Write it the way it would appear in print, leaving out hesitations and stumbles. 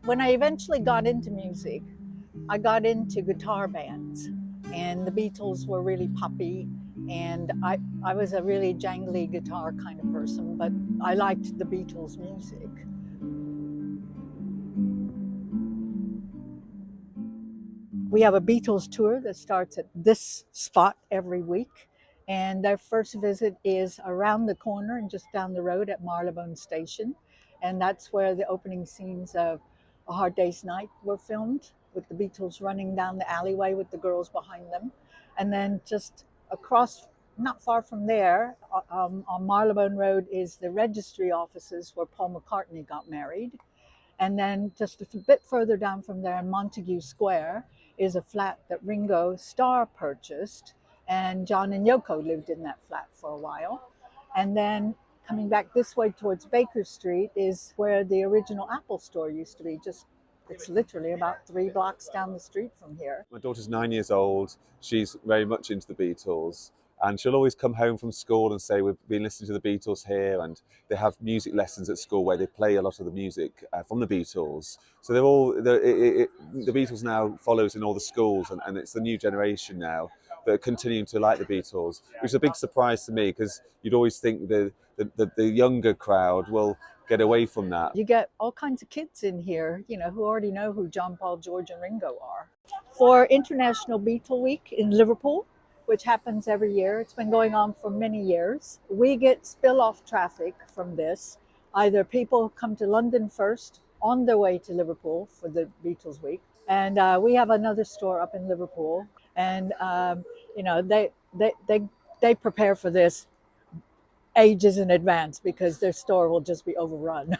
When I eventually got into music, I got into guitar bands, and the Beatles were really poppy, and I was a really jangly guitar kind of person, but I liked the Beatles music. We have a Beatles tour that starts at this spot every week, and their first visit is around the corner and just down the road at Marylebone Station, and that's where the opening scenes of A Hard Day's Night were filmed, with the Beatles running down the alleyway with the girls behind them. And then just across, not far from there, on Marylebone Road, is the registry offices where Paul McCartney got married. And then just a bit further down from there in Montague Square is a flat that Ringo Starr purchased, and John and Yoko lived in that flat for a while. And then coming back this way towards Baker Street is where the original Apple store used to be. Just it's literally about 3 blocks down the street from here. My daughter's 9 years old. She's very much into the Beatles. And she'll always come home from school and say, we've been listening to the Beatles here. And they have music lessons at school where they play a lot of the music from the Beatles. So the Beatles now follows in all the schools, and it's the new generation now that are continuing to like the Beatles, which is a big surprise to me, because you'd always think the younger crowd will get away from that. You get all kinds of kids in here, who already know who John, Paul, George, and Ringo are. For International Beatle Week in Liverpool, which happens every year, it's been going on for many years, we get spill-off traffic from this. Either people come to London first on their way to Liverpool for the Beatles Week, and we have another store up in Liverpool, and they prepare for this ages in advance because their store will just be overrun.